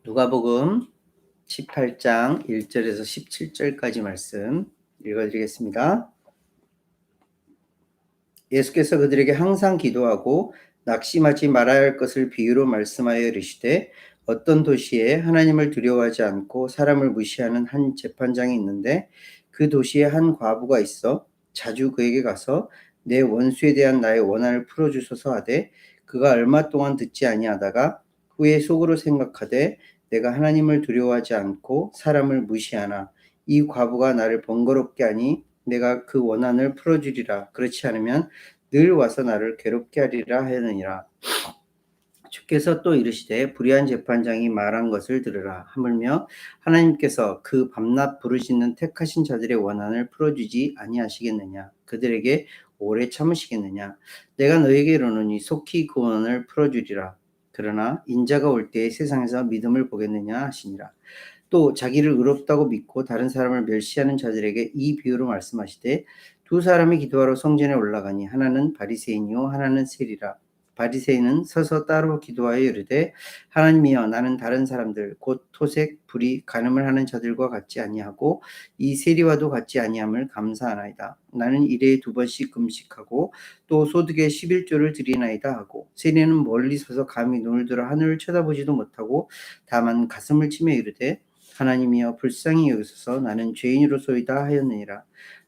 누가복음 18장 1절에서 17절까지 말씀 읽어드리겠습니다. 예수께서 그들에게 항상 기도하고 낙심하지 말아야 할 것을 비유로 말씀하여 이르시되 어떤 도시에 하나님을 두려워하지 않고 사람을 무시하는 한 재판장이 있는데 그 도시에 한 과부가 있어 자주 그에게 가서 내 원수에 대한 나의 원한을 풀어주소서 하되 그가 얼마 동안 듣지 아니하다가 후에 속으로 생각하되 내가 하나님을 두려워하지 않고 사람을 무시하나 이 과부가 나를 번거롭게 하니 내가 그 원한을 풀어주리라. 그렇지 않으면 늘 와서 나를 괴롭게 하리라 하였느니라. 주께서 또 이르시되 불의한 재판장이 말한 것을 들으라. 하물며 하나님께서 그 밤낮 부르짖는 택하신 자들의 원한을 풀어주지 아니하시겠느냐. 그들에게 오래 참으시겠느냐. 내가 너에게 이르노니 속히 그 원한을 풀어주리라. 그러나 인자가 올 때에 세상에서 믿음을 보겠느냐 하시니라. 또 자기를 의롭다고 믿고 다른 사람을 멸시하는 자들에게 이 비유로 말씀하시되 두 사람이 기도하러 성전에 올라가니 하나는 바리새인이요 하나는 세리라. 바리새인은 서서 따로 기도하여 이르되 하나님이여 나는 다른 사람들 곧 토색 불의 간음을 하는 자들과 같지 아니하고 이 세리와도 같지 아니함을 감사하나이다. 나는 일에 2번씩 금식하고 또 소득의 11조를 드리나이다 하고 세리는 멀리 서서 감히 눈을 들어 하늘을 쳐다보지도 못하고 다만 가슴을 치며 이르되 하나님이여 불쌍히 여기소서 나는 죄인으로소이다 하였느니라.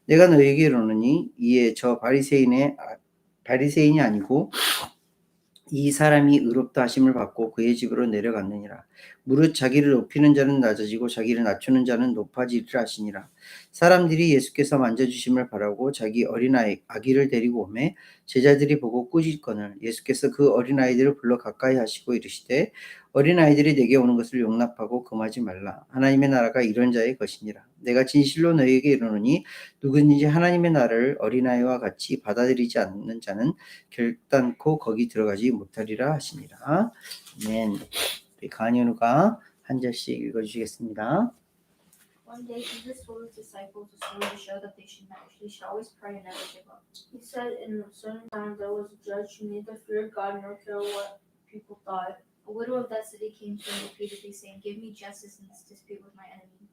내가 너에게 이르노니 이에 저 바리새인이 아니고 이 사람이 의롭다 하심을 받고 그의 집으로 내려갔느니라. 무릇 자기를 높이는 자는 낮아지고 자기를 낮추는 자는 높아지리라 하시니라. 사람들이 예수께서 만져주심을 바라고 자기 아기를 데리고 오매 제자들이 보고 꾸짖거늘 예수께서 그 어린아이들을 불러 가까이 하시고 이르시되 어린아이들이 내게 오는 것을 용납하고 금하지 말라. 하나님의 나라가 이런 자의 것이니라. 내가 진실로 너희에게 이르노니 누구든지 하나님의 나라를 어린아이와 같이 받아들이지 않는 자는 결단코 거기 들어가지 못하리라 하시니라. 아멘. 우리 가은이누가 한 절씩 읽어주시겠습니다. One day Jesus told his disciples a story to show that they should always pray and never give up. He said in a certain time there was a judge who neither feared God nor cared what people thought. A widow of that city came to him repeatedly saying, "Give me justice in this dispute with my enemy."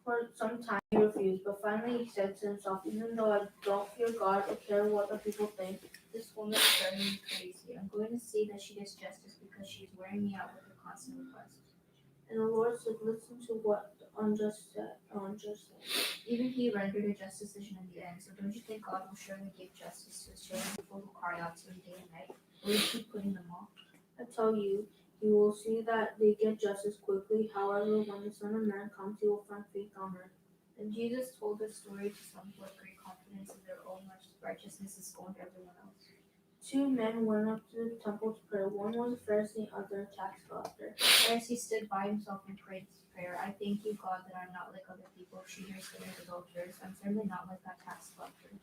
For some time he refused, but finally he said to himself, "Even though I don't fear God or care what the people think, this woman is driving me crazy. I'm going to see that she gets justice because she is wearing me out with her constant requests." And the Lord said, "Listen to what the unjust said. Even he rendered a just decision in the end. So don't you think God will surely give justice to his children, people who cry out to him day and night? Will he keep putting them off? I tell you, you will see that they get justice quickly. However, when the Son of Man comes, he will find faith on earth." And Jesus told this story to some who had great confidence in their own righteousness and scorned everyone else. Two men went up to the temple to pray. One was a Pharisee, other a tax collector. The Pharisee stood by himself and prayed this prayer. "I thank you, God, that I'm not like other people, cheaters, sinners, adulterers. I'm certainly not like that tax collector.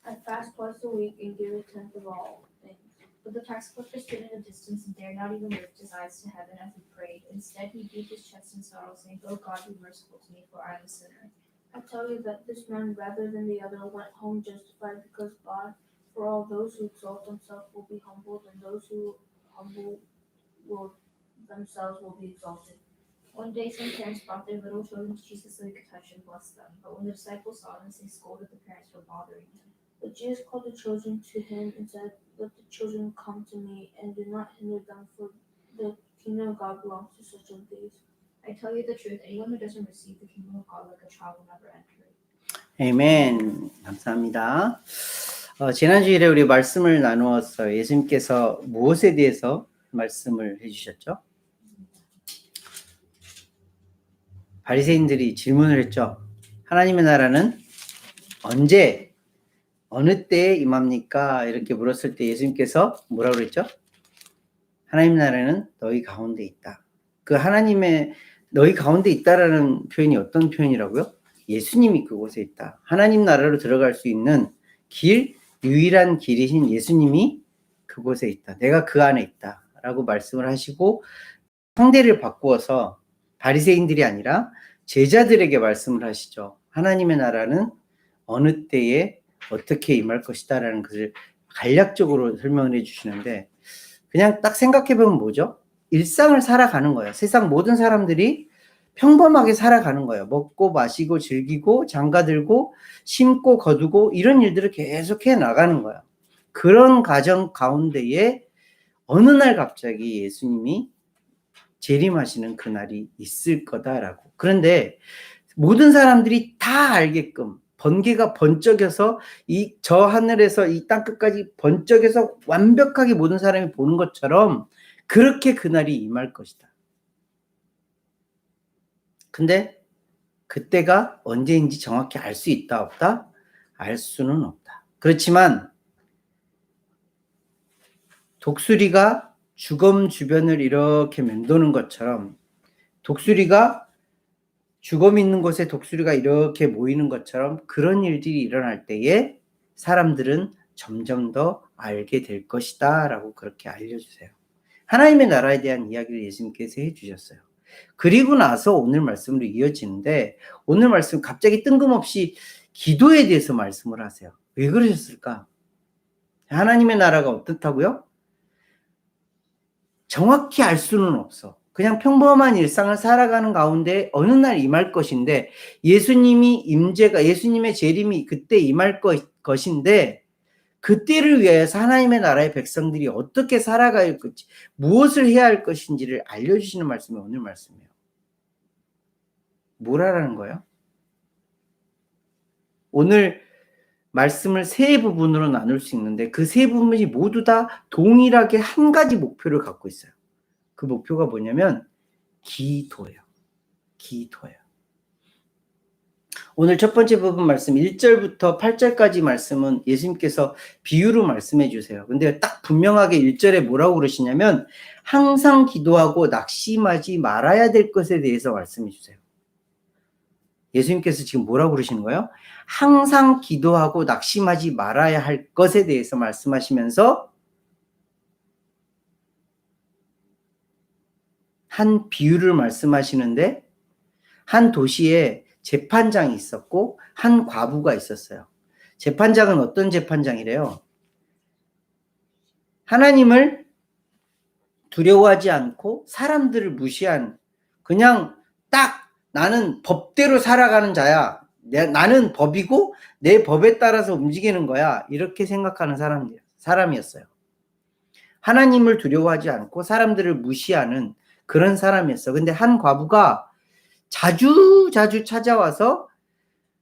I fast twice a week and give a tenth of all things." But the tax collector stood in a distance and dared not even lift his eyes to heaven as he prayed. Instead, he beat his chest in sorrow, saying, "Oh God, be merciful to me, for I am a sinner." I tell you that this man, rather than the other, went home justified, because God, for all those who exalt themselves will be humbled, and those who humble themselves will be exalted. One day some parents brought their little children to Jesus so he could touch and bless them. But when the disciples saw this, they scolded the parents for bothering him. But Jesus called the children to him and said, "Let the children come to me, and do not hinder them, for the kingdom of God belongs to such as these." I tell you the truth, anyone who doesn't receive the kingdom of God like a child will never enter it. 아멘. 감사합니다. 지난주일에 우리 말씀을 나누었어요. 예수님께서 무엇에 대해서 말씀을 해주셨죠? 바리새인들이 질문을 했죠. 하나님의 나라는 언제, 어느 때에 임합니까? 이렇게 물었을 때 예수님께서 뭐라고 그랬죠? 하나님의 나라는 너희 가운데 있다. 그 하나님의 너희 가운데 있다라는 표현이 어떤 표현이라고요? 예수님이 그곳에 있다. 하나님 나라로 들어갈 수 있는 길, 유일한 길이신 예수님이 그곳에 있다. 내가 그 안에 있다. 라고 말씀을 하시고 상대를 바꾸어서 바리새인들이 아니라 제자들에게 말씀을 하시죠. 하나님의 나라는 어느 때에 어떻게 임할 것이다 라는 것을 간략적으로 설명을 해주시는데 그냥 딱 생각해보면 뭐죠? 일상을 살아가는 거예요. 세상 모든 사람들이 평범하게 살아가는 거예요. 먹고 마시고 즐기고 장가들고 심고 거두고 이런 일들을 계속 해 나가는 거예요. 그런 가정 가운데에 어느 날 갑자기 예수님이 재림하시는 그날이 있을 거다라고. 그런데 모든 사람들이 다 알게끔 번개가 번쩍여서 저 하늘에서 이 땅 끝까지 번쩍여서 완벽하게 모든 사람이 보는 것처럼 그렇게 그날이 임할 것이다. 근데 그때가 언제인지 정확히 알 수 있다 없다? 알 수는 없다. 그렇지만 독수리가 주검 주변을 이렇게 맴도는 것처럼 독수리가 주검 있는 곳에 독수리가 이렇게 모이는 것처럼 그런 일들이 일어날 때에 사람들은 점점 더 알게 될 것이다 라고 그렇게 알려주세요. 하나님의 나라에 대한 이야기를 예수님께서 해주셨어요. 그리고 나서 오늘 말씀으로 이어지는데 오늘 말씀 갑자기 뜬금없이 기도에 대해서 말씀을 하세요. 왜 그러셨을까? 하나님의 나라가 어떻다고요? 정확히 알 수는 없어. 그냥 평범한 일상을 살아가는 가운데 어느 날 임할 것인데 예수님의 재림이 그때 임할 것인데 그때를 위해서 하나님의 나라의 백성들이 어떻게 살아갈 것인지 무엇을 해야 할 것인지를 알려주시는 말씀이 오늘 말씀이에요. 뭘 하라는 거예요? 오늘 말씀을 세 부분으로 나눌 수 있는데 그 세 부분이 모두 다 동일하게 한 가지 목표를 갖고 있어요. 그 목표가 뭐냐면 기도예요. 기도예요. 오늘 첫 번째 부분 말씀 1절부터 8절까지 말씀은 예수님께서 비유로 말씀해 주세요. 근데 딱 분명하게 1절에 뭐라고 그러시냐면 항상 기도하고 낙심하지 말아야 될 것에 대해서 말씀해 주세요. 예수님께서 지금 뭐라고 그러시는 거예요? 항상 기도하고 낙심하지 말아야 할 것에 대해서 말씀하시면서 한 비유를 말씀하시는데 한 도시에 재판장이 있었고 한 과부가 있었어요. 재판장은 어떤 재판장이래요? 하나님을 두려워하지 않고 사람들을 무시한 그냥 딱 나는 법대로 살아가는 자야. 나는 법이고 내 법에 따라서 움직이는 거야. 이렇게 생각하는 사람이었어요. 하나님을 두려워하지 않고 사람들을 무시하는 그런 사람이었어. 근데 한 과부가 자주 찾아와서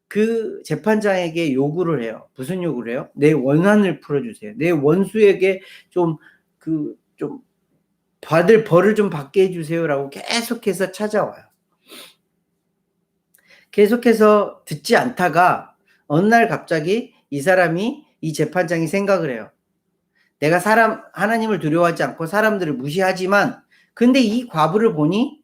그 재판장에게 요구를 해요. 무슨 요구를 해요? 내 원한을 풀어주세요. 내 원수에게 좀 받을 벌을 좀 받게 해주세요라고 계속해서 찾아와요. 계속해서 듣지 않다가 어느 날 갑자기 이 재판장이 생각을 해요. 내가 하나님을 두려워하지 않고 사람들을 무시하지만 근데 이 과부를 보니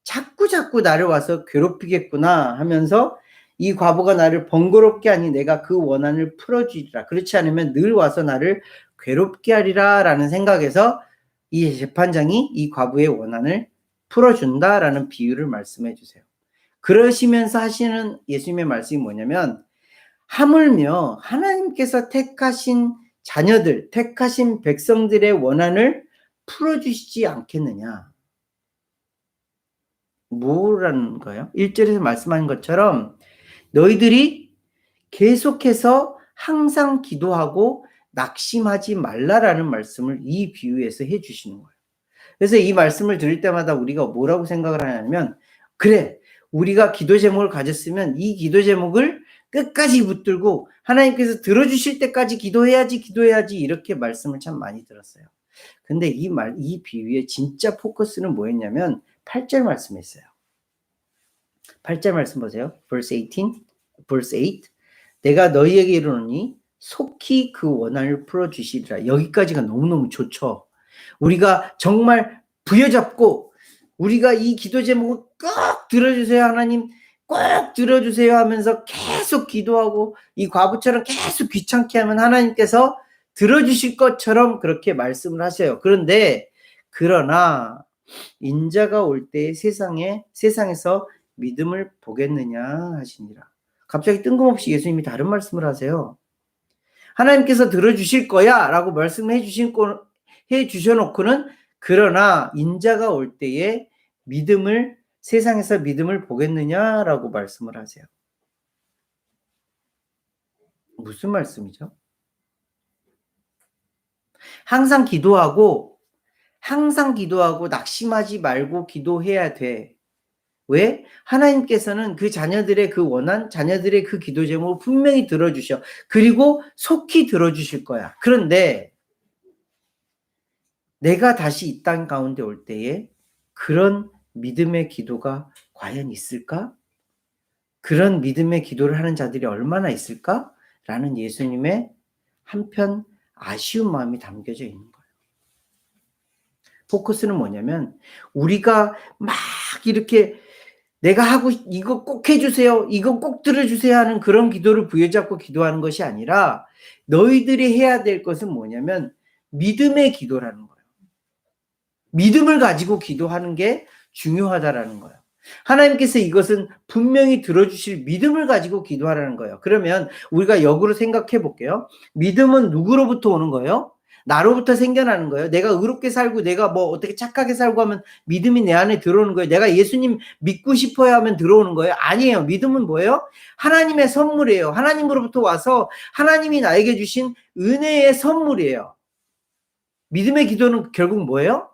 자꾸 나를 와서 괴롭히겠구나 하면서 이 과부가 나를 번거롭게 하니 내가 그 원한을 풀어주리라. 그렇지 않으면 늘 와서 나를 괴롭게 하리라 라는 생각에서 이 재판장이 이 과부의 원한을 풀어준다라는 비유를 말씀해 주세요. 그러시면서 하시는 예수님의 말씀이 뭐냐면 하물며 하나님께서 택하신 자녀들, 택하신 백성들의 원한을 풀어주시지 않겠느냐. 뭐라는 거예요? 1절에서 말씀하는 것처럼 너희들이 계속해서 항상 기도하고 낙심하지 말라라는 말씀을 이 비유에서 해주시는 거예요. 그래서 이 말씀을 들을 때마다 우리가 뭐라고 생각을 하냐면 그래, 우리가 기도 제목을 가졌으면 이 기도 제목을 끝까지 붙들고 하나님께서 들어주실 때까지 기도해야지 이렇게 말씀을 참 많이 들었어요. 근데 이 비유의 진짜 포커스는 뭐였냐면 8절 말씀이었어요. 8절 말씀 보세요. verse 8. 내가 너희에게 이르노니 속히 그 원한을 풀어주시리라. 여기까지가 너무너무 좋죠. 우리가 정말 부여잡고 우리가 이 기도 제목을 꼭 들어주세요. 하나님 꼭 들어주세요 하면서 계속 기도하고 이 과부처럼 계속 귀찮게 하면 하나님께서 들어주실 것처럼 그렇게 말씀을 하세요. 그러나 인자가 올 때 세상에서 믿음을 보겠느냐 하시니라. 갑자기 뜬금없이 예수님이 다른 말씀을 하세요. 하나님께서 들어주실 거야 라고 말씀해 주셔놓고는 그러나 인자가 올 때에 세상에서 믿음을 보겠느냐라고 말씀을 하세요. 무슨 말씀이죠? 항상 기도하고 낙심하지 말고 기도해야 돼. 왜? 하나님께서는 그 자녀들의 그 원한, 자녀들의 그 기도 제목을 분명히 들어주셔. 그리고 속히 들어주실 거야. 그런데 내가 다시 이 땅 가운데 올 때에 그런 믿음의 기도가 과연 있을까? 그런 믿음의 기도를 하는 자들이 얼마나 있을까? 라는 예수님의 한편 아쉬운 마음이 담겨져 있는 거예요. 포커스는 뭐냐면 우리가 막 이렇게 내가 하고 이거 꼭 해주세요. 이거 꼭 들어주세요 하는 그런 기도를 부여잡고 기도하는 것이 아니라 너희들이 해야 될 것은 뭐냐면 믿음의 기도라는 거예요. 믿음을 가지고 기도하는 게 중요하다라는 거예요. 하나님께서 이것은 분명히 들어주실 믿음을 가지고 기도하라는 거예요. 그러면 우리가 역으로 생각해 볼게요. 믿음은 누구로부터 오는 거예요? 나로부터 생겨나는 거예요. 내가 의롭게 살고 내가 뭐 어떻게 착하게 살고 하면 믿음이 내 안에 들어오는 거예요. 내가 예수님 믿고 싶어야 하면 들어오는 거예요. 아니에요. 믿음은 뭐예요? 하나님의 선물이에요. 하나님으로부터 와서 하나님이 나에게 주신 은혜의 선물이에요. 믿음의 기도는 결국 뭐예요?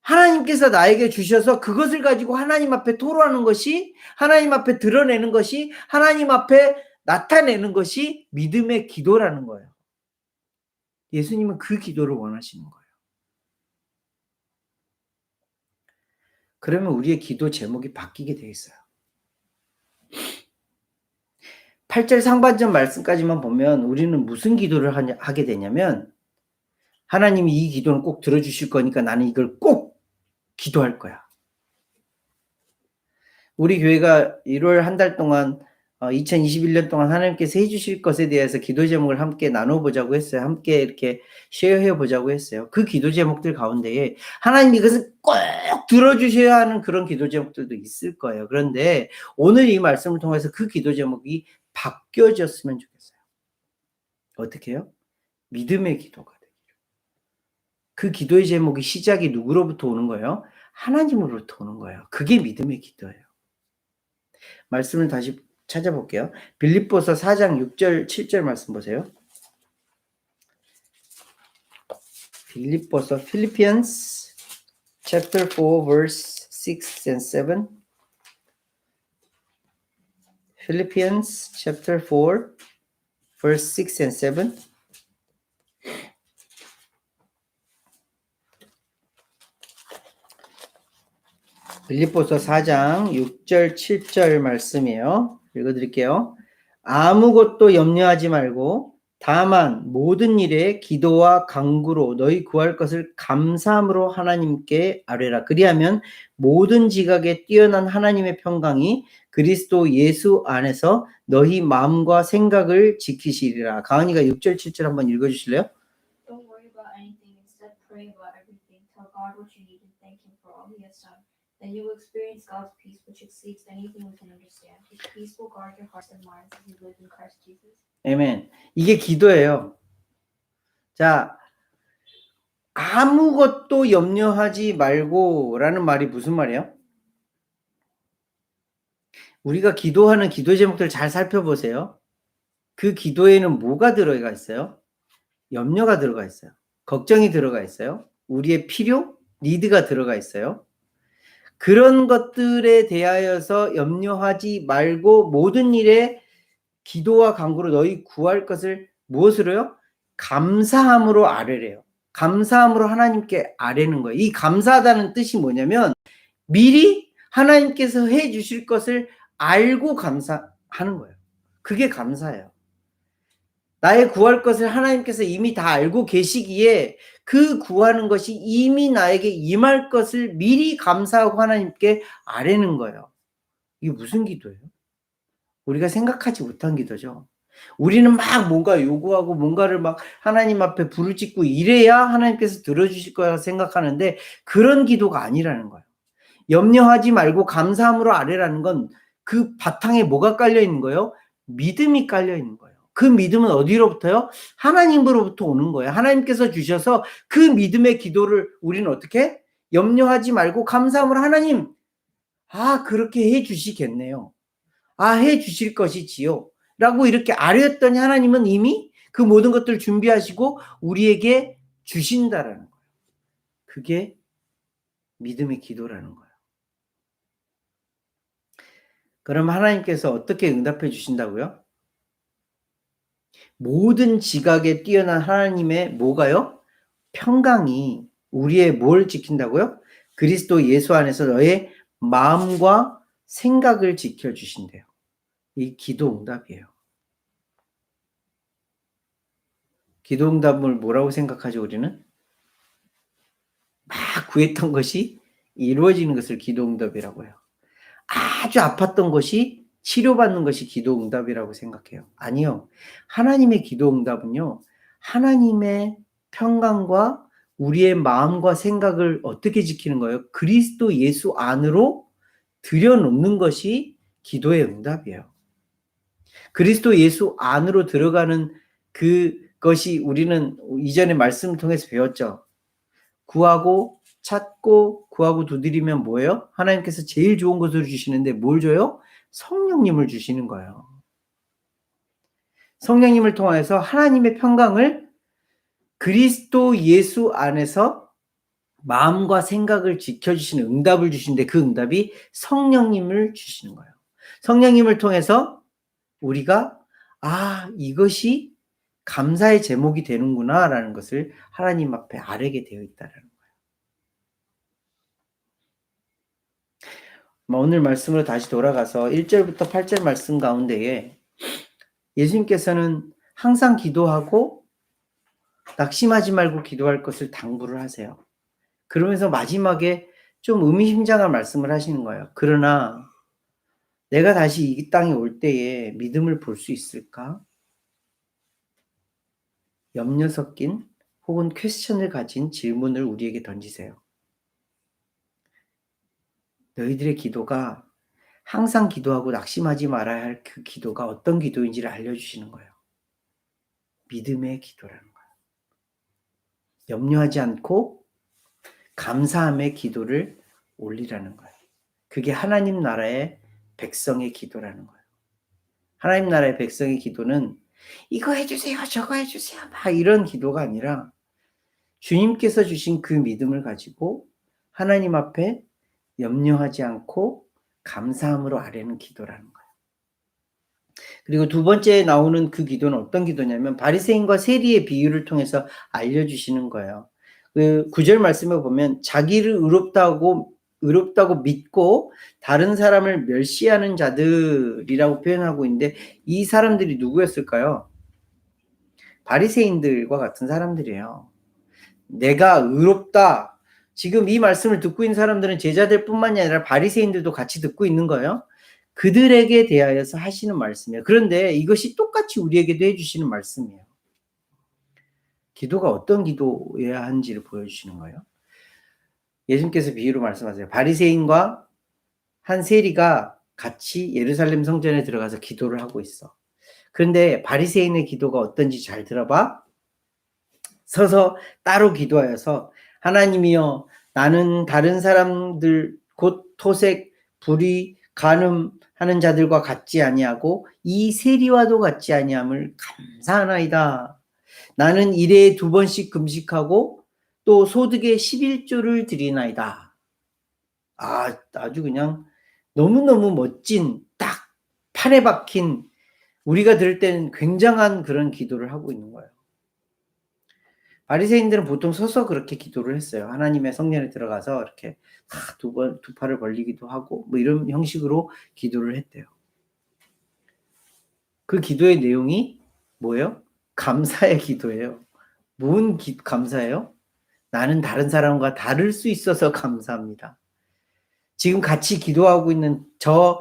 하나님께서 나에게 주셔서 그것을 가지고 하나님 앞에 토로하는 것이, 하나님 앞에 드러내는 것이, 하나님 앞에 나타내는 것이 믿음의 기도라는 거예요. 예수님은 그 기도를 원하시는 거예요. 그러면 우리의 기도 제목이 바뀌게 돼 있어요. 8절 상반절 말씀까지만 보면 우리는 무슨 기도를 하게 되냐면 하나님이 이 기도는 꼭 들어주실 거니까 나는 이걸 꼭 기도할 거야. 우리 교회가 1월 한 달 동안 2021년 동안 하나님께서 해주실 것에 대해서 기도 제목을 함께 나눠보자고 했어요. 함께 이렇게 쉐어해 보자고 했어요. 그 기도 제목들 가운데에 하나님 이것을 꼭 들어주셔야 하는 그런 기도 제목들도 있을 거예요. 그런데 오늘 이 말씀을 통해서 그 기도 제목이 바뀌어졌으면 좋겠어요. 어떻게 해요? 믿음의 기도가 되기를. 그 기도의 제목이 시작이 누구로부터 오는 거예요? 하나님으로부터 오는 거예요. 그게 믿음의 기도예요. 말씀을 다시 찾아볼게요. 빌립보서 4장 6절 7절 말씀 보세요. 빌립보서 Philippians chapter 4 verse 6 and 7. Philippians chapter 4 verse 6 and 7. 빌립보서 4장 6절 7절 말씀이에요. 읽어드릴게요. 아무것도 염려하지 말고 다만 모든 일에 기도와 간구로 너희 구할 것을 감사함으로 하나님께 아뢰라. 그리하면 모든 지각에 뛰어난 하나님의 평강이 그리스도 예수 안에서 너희 마음과 생각을 지키시리라. 가은이가 6절 7절 한번 읽어주실래요? Don't worry about anything. Instead, pray about everything. Tell God what you need and thank Him for all He has done. Then you will experience God's peace, which exceeds anything we can understand. His peace will guard your hearts and minds as you live in Christ Jesus. 아멘. 이게 기도예요. 자, 아무것도 염려하지 말고라는 말이 무슨 말이에요? 우리가 기도하는 기도 제목들 잘 살펴보세요. 그 기도에는 뭐가 들어가 있어요? 염려가 들어가 있어요. 걱정이 들어가 있어요. 우리의 필요, 니드가 들어가 있어요. 그런 것들에 대하여서 염려하지 말고 모든 일에 기도와 간구로 너희 구할 것을 무엇으로요? 감사함으로 아뢰래요. 감사함으로 하나님께 아뢰는 거예요. 이 감사하다는 뜻이 뭐냐면 미리 하나님께서 해 주실 것을 알고 감사하는 거예요. 그게 감사예요. 나의 구할 것을 하나님께서 이미 다 알고 계시기에 그 구하는 것이 이미 나에게 임할 것을 미리 감사하고 하나님께 아뢰는 거예요. 이게 무슨 기도예요? 우리가 생각하지 못한 기도죠. 우리는 막 뭔가 요구하고 뭔가를 막 하나님 앞에 부르짖고 이래야 하나님께서 들어주실 거라 생각하는데 그런 기도가 아니라는 거예요. 염려하지 말고 감사함으로 아뢰라는 건 그 바탕에 뭐가 깔려 있는 거예요? 믿음이 깔려 있는 거예요. 그 믿음은 어디로부터요? 하나님으로부터 오는 거예요. 하나님께서 주셔서 그 믿음의 기도를 우리는 어떻게? 염려하지 말고 감사함으로 하나님, 그렇게 해 주시겠네요. 해 주실 것이지요. 라고 이렇게 아뢰었더니 하나님은 이미 그 모든 것들을 준비하시고 우리에게 주신다라는 거예요. 그게 믿음의 기도라는 거예요. 그럼 하나님께서 어떻게 응답해 주신다고요? 모든 지각에 뛰어난 하나님의 뭐가요? 평강이 우리의 뭘 지킨다고요? 그리스도 예수 안에서 너의 마음과 생각을 지켜주신대요. 이 기도 응답이에요. 기도 응답을 뭐라고 생각하죠, 우리는? 막 구했던 것이 이루어지는 것을 기도 응답이라고 해요. 아주 아팠던 것이 치료받는 것이 기도 응답이라고 생각해요. 아니요. 하나님의 기도 응답은요. 하나님의 평강과 우리의 마음과 생각을 어떻게 지키는 거예요? 그리스도 예수 안으로 들여놓는 것이 기도의 응답이에요. 그리스도 예수 안으로 들어가는 그것이 우리는 이전에 말씀을 통해서 배웠죠. 구하고 찾고 구하고 두드리면 뭐예요? 하나님께서 제일 좋은 것을 주시는데 뭘 줘요? 성령님을 주시는 거예요. 성령님을 통해서 하나님의 평강을 그리스도 예수 안에서 마음과 생각을 지켜주시는 응답을 주시는데 그 응답이 성령님을 주시는 거예요. 성령님을 통해서 우리가 이것이 감사의 제목이 되는구나 라는 것을 하나님 앞에 알게 되어 있다는 거예요. 오늘 말씀으로 다시 돌아가서 1절부터 8절 말씀 가운데에 예수님께서는 항상 기도하고 낙심하지 말고 기도할 것을 당부를 하세요. 그러면서 마지막에 좀 의미심장한 말씀을 하시는 거예요. 그러나 내가 다시 이 땅에 올 때에 믿음을 볼 수 있을까? 염려 섞인 혹은 퀘스천을 가진 질문을 우리에게 던지세요. 너희들의 기도가 항상 기도하고 낙심하지 말아야 할 그 기도가 어떤 기도인지를 알려주시는 거예요. 믿음의 기도라는 거예요. 염려하지 않고 감사함의 기도를 올리라는 거예요. 그게 하나님 나라의 백성의 기도라는 거예요. 하나님 나라의 백성의 기도는 이거 해주세요, 저거 해주세요, 막 이런 기도가 아니라 주님께서 주신 그 믿음을 가지고 하나님 앞에 염려하지 않고 감사함으로 아뢰는 기도라는 거예요. 그리고 두 번째 나오는 그 기도는 어떤 기도냐면 바리새인과 세리의 비유를 통해서 알려주시는 거예요. 그 9절 말씀에 보면 자기를 의롭다고 믿고 다른 사람을 멸시하는 자들이라고 표현하고 있는데 이 사람들이 누구였을까요? 바리새인들과 같은 사람들이에요. 내가 의롭다. 지금 이 말씀을 듣고 있는 사람들은 제자들 뿐만이 아니라 바리새인들도 같이 듣고 있는 거예요. 그들에게 대하여서 하시는 말씀이에요. 그런데 이것이 똑같이 우리에게도 해주시는 말씀이에요. 기도가 어떤 기도여야 하는지를 보여주시는 거예요. 예수님께서 비유로 말씀하세요. 바리새인과 한 세리가 같이 예루살렘 성전에 들어가서 기도를 하고 있어. 그런데 바리새인의 기도가 어떤지 잘 들어봐. 서서 따로 기도하여서 하나님이여 나는 다른 사람들 곧 토색, 불의, 간음하는 자들과 같지 아니하고 이 세리와도 같지 아니함을 감사하나이다. 나는 일에 2번씩 금식하고 또 소득의 11조를 드리나이다. 아주 그냥 너무너무 멋진 딱 판에 박힌 우리가 들을 때는 굉장한 그런 기도를 하고 있는 거예요. 바리새인들은 보통 서서 그렇게 기도를 했어요. 하나님의 성전에 들어가서 이렇게 두 팔을 벌리기도 하고 뭐 이런 형식으로 기도를 했대요. 그 기도의 내용이 뭐예요? 감사의 기도예요. 뭔 감사예요? 나는 다른 사람과 다를 수 있어서 감사합니다. 지금 같이 기도하고 있는 저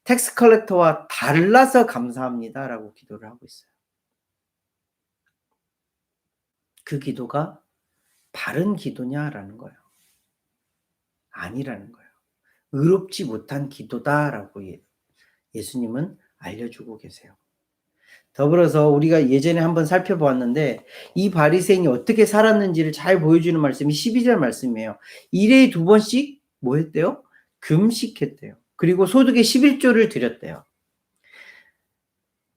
텍스 컬렉터와 달라서 감사합니다라고 기도를 하고 있어요. 그 기도가 바른 기도냐라는 거예요. 아니라는 거예요. 의롭지 못한 기도다라고 예수님은 알려주고 계세요. 더불어서 우리가 예전에 한번 살펴보았는데 이 바리새인이 어떻게 살았는지를 잘 보여주는 말씀이 12절 말씀이에요. 일에 2번씩 뭐 했대요? 금식했대요. 그리고 소득의 11조를 드렸대요.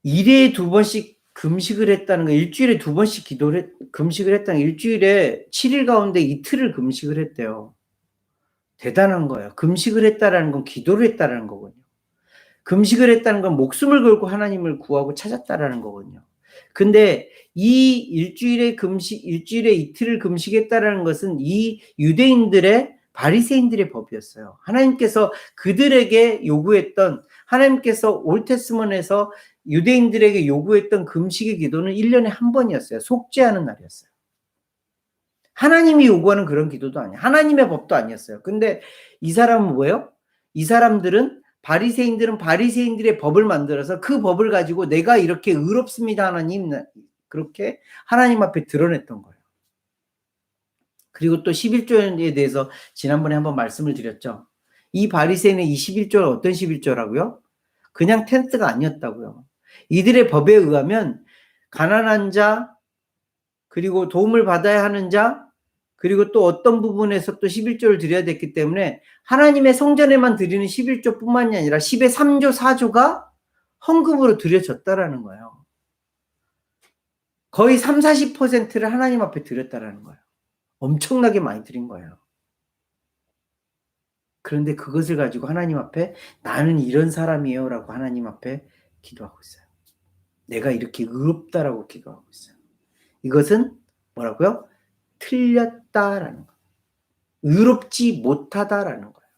일에 2번씩 금식을 했다는 거, 일주일에 2번씩 금식을 했다는 거, 일주일에 7일 가운데 이틀을 금식을 했대요. 대단한 거예요. 금식을 했다라는 건 기도를 했다라는 거거든요. 금식을 했다는 건 목숨을 걸고 하나님을 구하고 찾았다라는 거거든요. 근데 이 일주일에 이틀을 금식했다라는 것은 이 유대인들의 바리새인들의 법이었어요. 하나님께서 그들에게 요구했던, 하나님께서 올테스먼에서 유대인들에게 요구했던 금식의 기도는 1년에 한 번이었어요. 속죄하는 날이었어요. 하나님이 요구하는 그런 기도도 아니에요. 하나님의 법도 아니었어요. 근데 이 사람은 뭐예요? 이 사람들은 바리새인들은 바리새인들의 법을 만들어서 그 법을 가지고 내가 이렇게 의롭습니다 하나님, 그렇게 하나님 앞에 드러냈던 거예요. 그리고 또 11조에 대해서 지난번에 한번 말씀을 드렸죠. 이 바리새인의 이 11조는 어떤 11조라고요? 그냥 텐트가 아니었다고요. 이들의 법에 의하면 가난한 자, 그리고 도움을 받아야 하는 자, 그리고 또 어떤 부분에서 또 11조를 드려야 됐기 때문에 하나님의 성전에만 드리는 11조뿐만이 아니라 10의 3조, 4조가 헌금으로 드려졌다라는 거예요. 거의 3, 40%를 하나님 앞에 드렸다라는 거예요. 엄청나게 많이 드린 거예요. 그런데 그것을 가지고 하나님 앞에 나는 이런 사람이에요 라고 하나님 앞에 기도하고 있어요. 내가 이렇게 의롭다라고 기도하고 있어요. 이것은 뭐라고요? 틀렸다라는 거예요. 의롭지 못하다라는 거예요.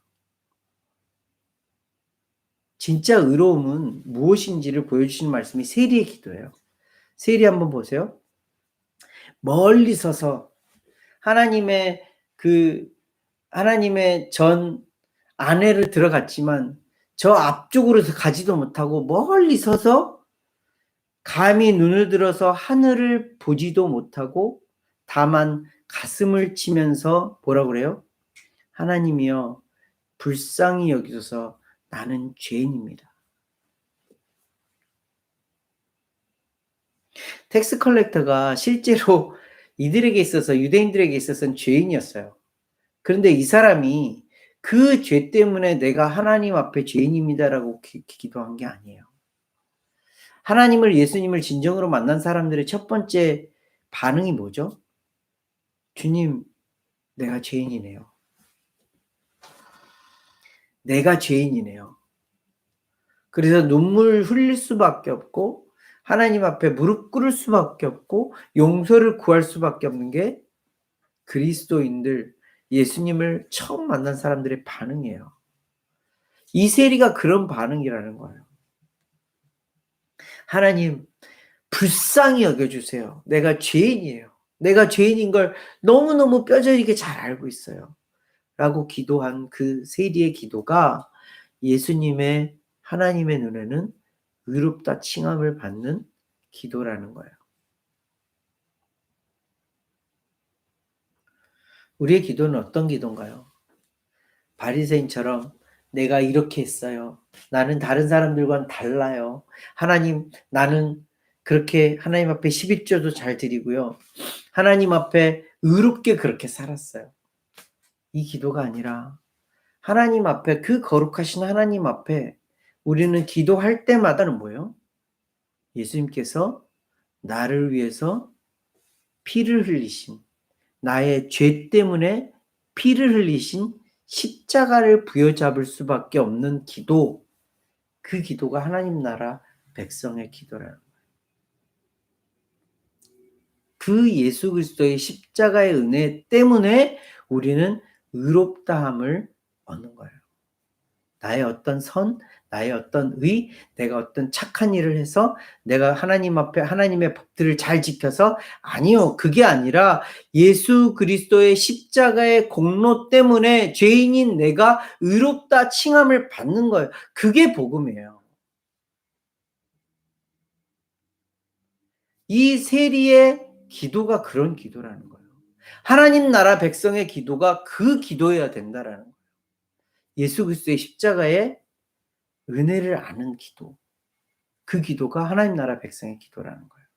진짜 의로움은 무엇인지를 보여주시는 말씀이 세리의 기도예요. 세리 한번 보세요. 멀리 서서 하나님의 전 안에를 들어갔지만 저 앞쪽으로 가지도 못하고 멀리 서서 감히 눈을 들어서 하늘을 보지도 못하고 다만 가슴을 치면서 뭐라 그래요? 하나님이여 불쌍히 여기소서 나는 죄인입니다. 텍스 컬렉터가 실제로 이들에게 있어서 유대인들에게 있어서는 죄인이었어요. 그런데 이 사람이 그 죄 때문에 내가 하나님 앞에 죄인입니다라고 기도한 게 아니에요. 하나님을 예수님을 진정으로 만난 사람들의 첫 번째 반응이 뭐죠? 주님, 내가 죄인이네요. 내가 죄인이네요. 그래서 눈물 흘릴 수밖에 없고 하나님 앞에 무릎 꿇을 수밖에 없고 용서를 구할 수밖에 없는 게 그리스도인들, 예수님을 처음 만난 사람들의 반응이에요. 이 세리가 그런 반응이라는 거예요. 하나님, 불쌍히 여겨주세요. 내가 죄인이에요. 내가 죄인인 걸 너무너무 뼈저리게 잘 알고 있어요. 라고 기도한 그 세리의 기도가 예수님의 하나님의 눈에는 의롭다 칭함을 받는 기도라는 거예요. 우리의 기도는 어떤 기도인가요? 바리새인처럼 내가 이렇게 했어요. 나는 다른 사람들과는 달라요. 하나님, 나는 그렇게 하나님 앞에 11조도 잘 드리고요. 하나님 앞에 의롭게 그렇게 살았어요. 이 기도가 아니라 하나님 앞에, 그 거룩하신 하나님 앞에 우리는 기도할 때마다는 뭐예요? 예수님께서 나를 위해서 피를 흘리신, 나의 죄 때문에 피를 흘리신 십자가를 부여잡을 수밖에 없는 기도, 그 기도가 하나님 나라 백성의 기도라는 거예요. 그 예수 그리스도의 십자가의 은혜 때문에 우리는 의롭다함을 얻는 거예요. 나의 어떤 선, 나의 어떤 의, 내가 어떤 착한 일을 해서 내가 하나님 앞에 하나님의 법들을 잘 지켜서, 아니요, 그게 아니라 예수 그리스도의 십자가의 공로 때문에 죄인인 내가 의롭다 칭함을 받는 거예요. 그게 복음이에요. 이 세리의 기도가 그런 기도라는 거예요. 하나님 나라 백성의 기도가 그 기도여야 된다라는 거예요. 예수 그리스도의 십자가의 은혜를 아는 기도. 그 기도가 하나님 나라 백성의 기도라는 거예요.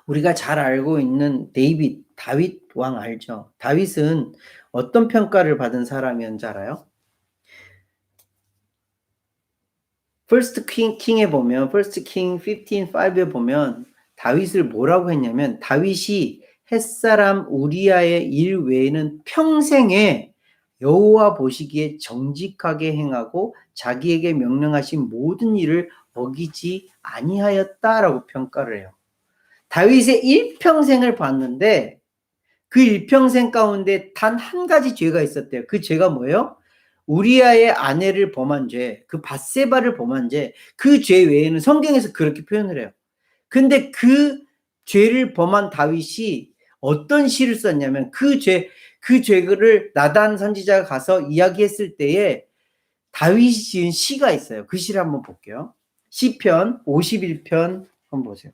우리가 잘 알고 있는 다윗 왕 알죠? 다윗은 어떤 평가를 받은 사람이었는지 알아요? First King에 보면 First King 15:5에 보면 다윗을 뭐라고 했냐면 다윗이 햇사람 우리아의 일 외에는 평생에 여호와 보시기에 정직하게 행하고 자기에게 명령하신 모든 일을 어기지 아니하였다라고 평가를 해요. 다윗의 일평생을 봤는데 그 일평생 가운데 단 한 가지 죄가 있었대요. 그 죄가 뭐예요? 우리아의 아내를 범한 죄, 그 밧세바를 범한 죄, 그 죄 외에는 성경에서 그렇게 표현을 해요. 근데 그 죄를 범한 다윗이 어떤 시를 썼냐면 그 죄를 나단 선지자가 가서 이야기했을 때에 다윗이 지은 시가 있어요. 그 시를 한번 볼게요. 시편 51편 한번 보세요.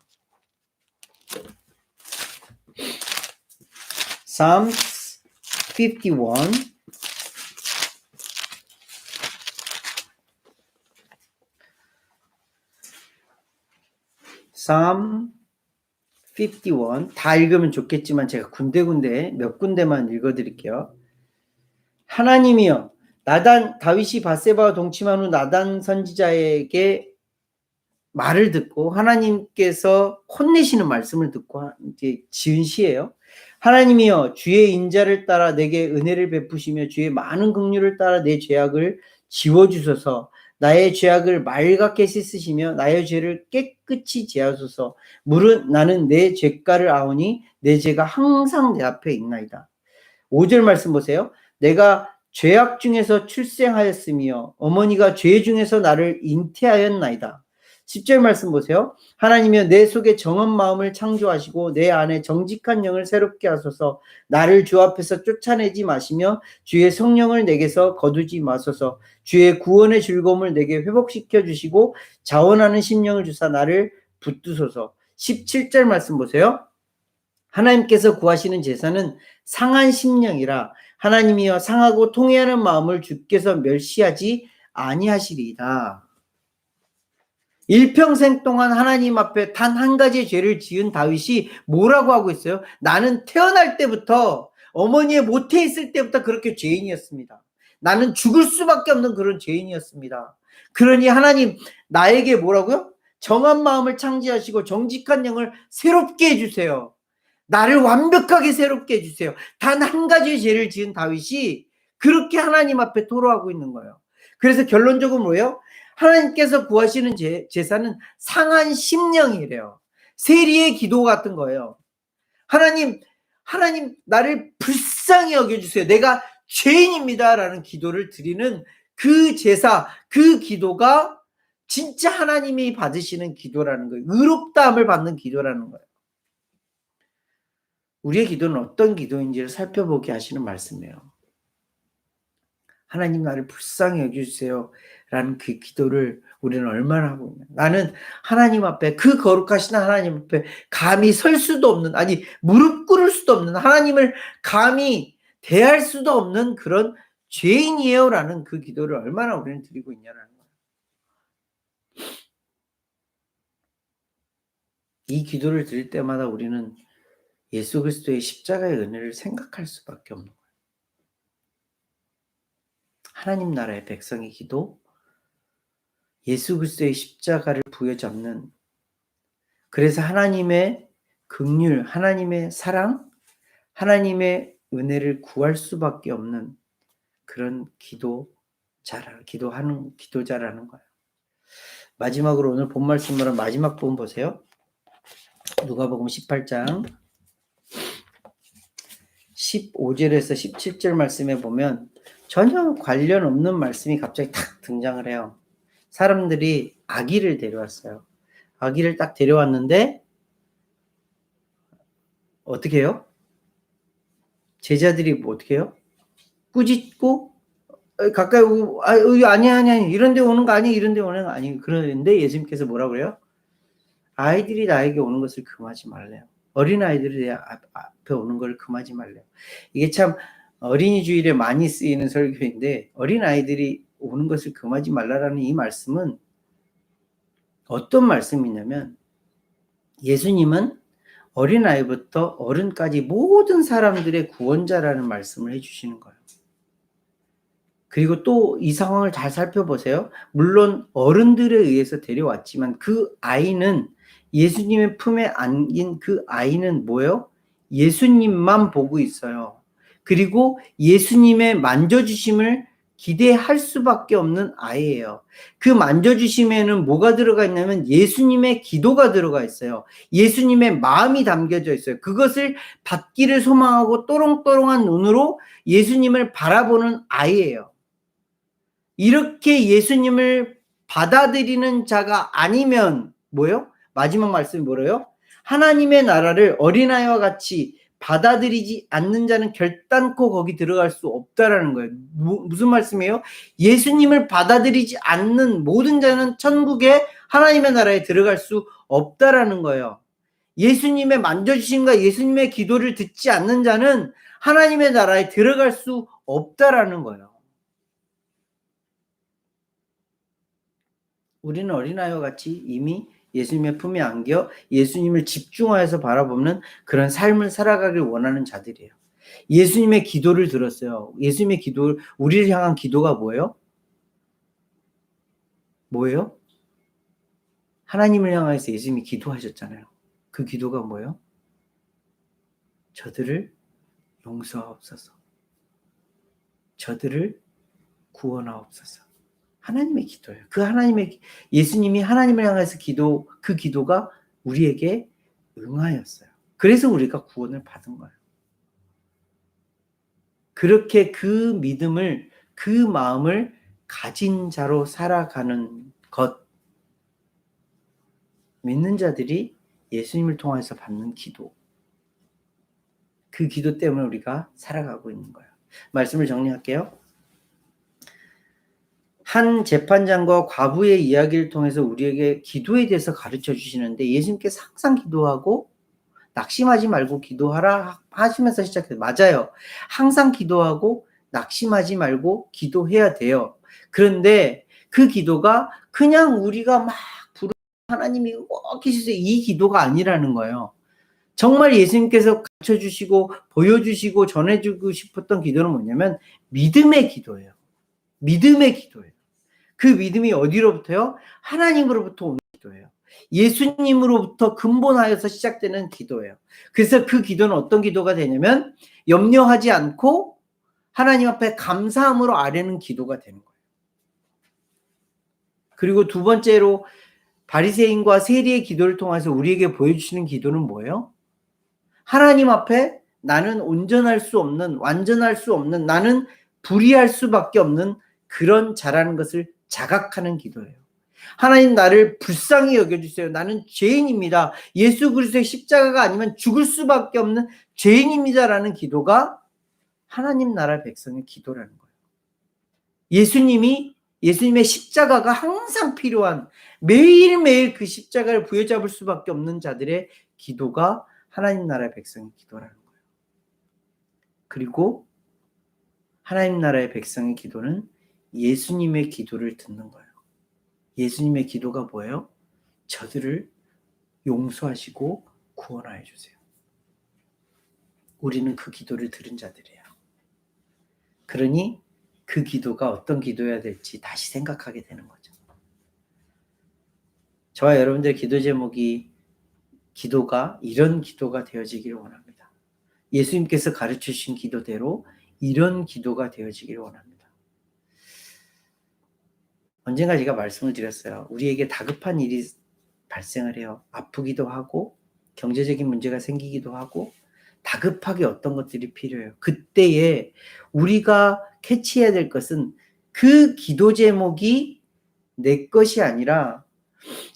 Psalms 51 Psalm 51 다 읽으면 좋겠지만 제가 군데군데 몇 군데만 읽어드릴게요. 하나님이여 다윗이 밧세바와 동침한 후 나단 선지자에게 말을 듣고 하나님께서 혼내시는 말씀을 듣고 이제 지은 시예요. 하나님이여 주의 인자를 따라 내게 은혜를 베푸시며 주의 많은 긍휼을 따라 내 죄악을 지워주소서. 나의 죄악을 맑게 씻으시며 나의 죄를 깨끗이 제하소서. 나는 내 죄가를 아오니 내 죄가 항상 내 앞에 있나이다. 5절 말씀 보세요. 내가 죄악 중에서 출생하였으며 어머니가 죄 중에서 나를 잉태하였나이다. 10절 말씀 보세요. 하나님이여 내 속에 정한 마음을 창조하시고 내 안에 정직한 영을 새롭게 하소서. 나를 주 앞에서 쫓아내지 마시며 주의 성령을 내게서 거두지 마소서. 주의 구원의 즐거움을 내게 회복시켜 주시고 자원하는 심령을 주사 나를 붙드소서. 17절 말씀 보세요. 하나님께서 구하시는 제사는 상한 심령이라 하나님이여 상하고 통회하는 마음을 주께서 멸시하지 아니하시리이다. 일평생 동안 하나님 앞에 단 한 가지의 죄를 지은 다윗이 뭐라고 하고 있어요? 나는 태어날 때부터 어머니의 모태에 있을 때부터 그렇게 죄인이었습니다. 나는 죽을 수밖에 없는 그런 죄인이었습니다. 그러니 하나님 나에게 뭐라고요? 정한 마음을 창지하시고 정직한 영을 새롭게 해주세요. 나를 완벽하게 새롭게 해주세요. 단 한 가지의 죄를 지은 다윗이 그렇게 하나님 앞에 토로하고 있는 거예요. 그래서 결론적으로 뭐예요? 하나님께서 구하시는 제사는 상한 심령이래요. 세리의 기도 같은 거예요. 하나님 나를 불쌍히 여겨주세요. 내가 죄인입니다라는 기도를 드리는 그 제사, 그 기도가 진짜 하나님이 받으시는 기도라는 거예요. 의롭다함을 받는 기도라는 거예요. 우리의 기도는 어떤 기도인지를 살펴보게 하시는 말씀이에요. 하나님 나를 불쌍히 여겨주세요 라는 그 기도를 우리는 얼마나 하고 있냐. 나는 하나님 앞에 그 거룩하신 하나님 앞에 감히 설 수도 없는, 아니 무릎 꿇을 수도 없는, 하나님을 감히 대할 수도 없는 그런 죄인이에요 라는 그 기도를 얼마나 우리는 드리고 있냐라는 거예요. 이 기도를 드릴 때마다 우리는 예수 그리스도의 십자가의 은혜를 생각할 수밖에 없는 거예요. 하나님 나라의 백성의 기도, 예수 그리스도의 십자가를 부여잡는, 그래서 하나님의 긍휼, 하나님의 사랑, 하나님의 은혜를 구할 수밖에 없는 그런 기도자라는 거예요. 마지막으로 오늘 본 말씀으로 마지막 부분 보세요. 누가복음 18장 15절에서 17절 말씀에 보면 전혀 관련 없는 말씀이 갑자기 탁 등장을 해요. 사람들이 아기를 데려왔어요. 아기를 딱 데려왔는데 어떻게 해요? 제자들이 뭐 어떻게 해요? 꾸짖고 가까이 오고 아니야 이런 데 오는 거 아니야, 이런 데 오는 거 아니야. 그러는데 예수님께서 뭐라고 그래요? 아이들이 나에게 오는 것을 금하지 말래요. 어린아이들이 내 앞에 오는 걸 금하지 말래요. 이게 참 어린이 주일에 많이 쓰이는 설교인데 어린아이들이 오는 것을 금하지 말라라는 이 말씀은 어떤 말씀이냐면 예수님은 어린아이부터 어른까지 모든 사람들의 구원자라는 말씀을 해주시는 거예요. 그리고 또 이 상황을 잘 살펴보세요. 물론 어른들에 의해서 데려왔지만 그 아이는 예수님의 품에 안긴 그 아이는 뭐예요? 예수님만 보고 있어요. 그리고 예수님의 만져주심을 기대할 수밖에 없는 아이예요. 그 만져주심에는 뭐가 들어가 있냐면 예수님의 기도가 들어가 있어요. 예수님의 마음이 담겨져 있어요. 그것을 받기를 소망하고 또롱또롱한 눈으로 예수님을 바라보는 아이예요. 이렇게 예수님을 받아들이는 자가 아니면 뭐예요? 마지막 말씀이 뭐래요? 하나님의 나라를 어린아이와 같이 받아들이지 않는 자는 결단코 거기 들어갈 수 없다라는 거예요. 무슨 말씀이에요? 예수님을 받아들이지 않는 모든 자는 천국에 하나님의 나라에 들어갈 수 없다라는 거예요. 예수님의 만져주심과 예수님의 기도를 듣지 않는 자는 하나님의 나라에 들어갈 수 없다라는 거예요. 우리는 어린아이와 같이 이미 예수님의 품에 안겨 예수님을 집중하여서 바라보는 그런 삶을 살아가길 원하는 자들이에요. 예수님의 기도를 들었어요. 예수님의 기도를, 우리를 향한 기도가 뭐예요? 뭐예요? 하나님을 향해서 예수님이 기도하셨잖아요. 그 기도가 뭐예요? 저들을 용서하옵소서. 저들을 구원하옵소서. 하나님의 기도예요. 그 하나님의, 예수님이 하나님을 향해서 그 기도가 우리에게 응하였어요. 그래서 우리가 구원을 받은 거예요. 그렇게 그 믿음을, 그 마음을 가진 자로 살아가는 것. 믿는 자들이 예수님을 통해서 받는 기도. 그 기도 때문에 우리가 살아가고 있는 거예요. 말씀을 정리할게요. 한 재판장과 과부의 이야기를 통해서 우리에게 기도에 대해서 가르쳐 주시는데 예수님께서 항상 기도하고 낙심하지 말고 기도하라 하시면서 시작해요. 맞아요. 항상 기도하고 낙심하지 말고 기도해야 돼요. 그런데 그 기도가 그냥 우리가 막 부르는 하나님이 계시세요 이 기도가 아니라는 거예요. 정말 예수님께서 가르쳐 주시고 보여주시고 전해주고 싶었던 기도는 뭐냐면 믿음의 기도예요. 믿음의 기도예요. 그 믿음이 어디로부터요? 하나님으로부터 오는 기도예요. 예수님으로부터 근본하여서 시작되는 기도예요. 그래서 그 기도는 어떤 기도가 되냐면 염려하지 않고 하나님 앞에 감사함으로 아뢰는 기도가 되는 거예요. 그리고 두 번째로 바리새인과 세리의 기도를 통해서 우리에게 보여주시는 기도는 뭐예요? 하나님 앞에 나는 온전할 수 없는, 완전할 수 없는, 나는 불의할 수밖에 없는 그런 자라는 것을 자각하는 기도예요. 하나님 나를 불쌍히 여겨주세요. 나는 죄인입니다. 예수 그리스도의 십자가가 아니면 죽을 수밖에 없는 죄인입니다라는 기도가 하나님 나라 백성의 기도라는 거예요. 예수님의 십자가가 항상 필요한 매일매일 그 십자가를 부여잡을 수밖에 없는 자들의 기도가 하나님 나라의 백성의 기도라는 거예요. 그리고 하나님 나라의 백성의 기도는 예수님의 기도를 듣는 거예요. 예수님의 기도가 뭐예요? 저들을 용서하시고 구원하여 주세요. 우리는 그 기도를 들은 자들이에요. 그러니 그 기도가 어떤 기도여야 될지 다시 생각하게 되는 거죠. 저와 여러분들의 기도 제목이 기도가 이런 기도가 되어지기를 원합니다. 예수님께서 가르쳐 주신 기도대로 이런 기도가 되어지기를 원합니다. 언젠가 제가 말씀을 드렸어요. 우리에게 다급한 일이 발생을 해요. 아프기도 하고 경제적인 문제가 생기기도 하고 다급하게 어떤 것들이 필요해요. 그때에 우리가 캐치해야 될 것은 그 기도 제목이 내 것이 아니라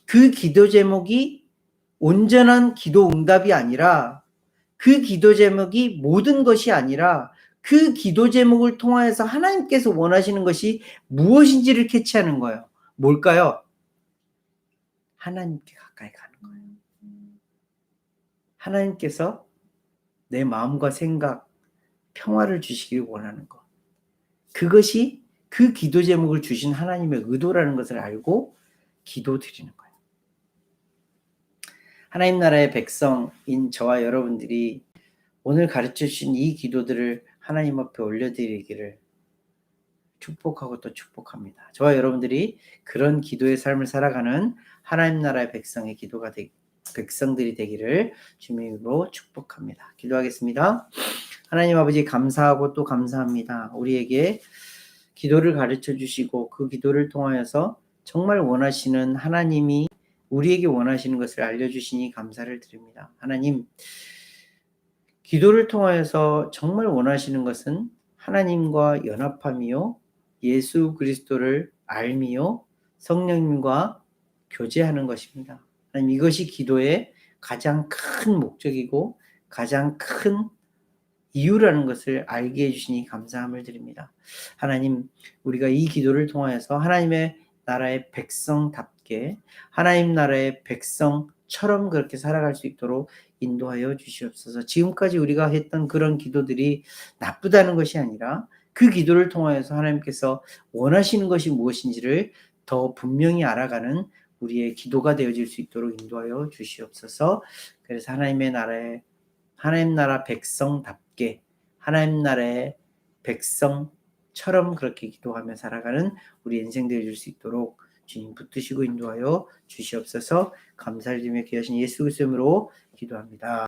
그 기도 제목이 온전한 기도 응답이 아니라 그 기도 제목이 모든 것이 아니라 그 기도 제목을 통하여서 하나님께서 원하시는 것이 무엇인지를 캐치하는 거예요. 뭘까요? 하나님께 가까이 가는 거예요. 하나님께서 내 마음과 생각, 평화를 주시길 원하는 것. 그것이 그 기도 제목을 주신 하나님의 의도라는 것을 알고 기도 드리는 거예요. 하나님 나라의 백성인 저와 여러분들이 오늘 가르쳐 주신 이 기도들을 하나님 앞에 올려드리기를 축복하고 또 축복합니다. 저와 여러분들이 그런 기도의 삶을 살아가는 하나님 나라의 백성들이 되기를 주님으로 축복합니다. 기도하겠습니다. 하나님 아버지 감사하고 또 감사합니다. 우리에게 기도를 가르쳐 주시고 그 기도를 통하여서 정말 원하시는 하나님이 우리에게 원하시는 것을 알려주시니 감사를 드립니다. 하나님, 기도를 통하여서 정말 원하시는 것은 하나님과 연합함이요, 예수 그리스도를 알미요, 성령님과 교제하는 것입니다. 하나님, 이것이 기도의 가장 큰 목적이고 가장 큰 이유라는 것을 알게 해주시니 감사함을 드립니다. 하나님, 우리가 이 기도를 통하여서 하나님의 나라의 백성답게 하나님 나라의 백성처럼 그렇게 살아갈 수 있도록 인도하여 주시옵소서. 지금까지 우리가 했던 그런 기도들이 나쁘다는 것이 아니라 그 기도를 통하여서 하나님께서 원하시는 것이 무엇인지를 더 분명히 알아가는 우리의 기도가 되어질 수 있도록 인도하여 주시옵소서. 그래서 하나님 나라 백성답게 하나님 나라의 백성처럼 그렇게 기도하며 살아가는 우리 인생 되어줄 수 있도록 주님 붙드시고 인도하여 주시옵소서. 감사를 드리며 귀하신 예수 그리스도로 기도합니다.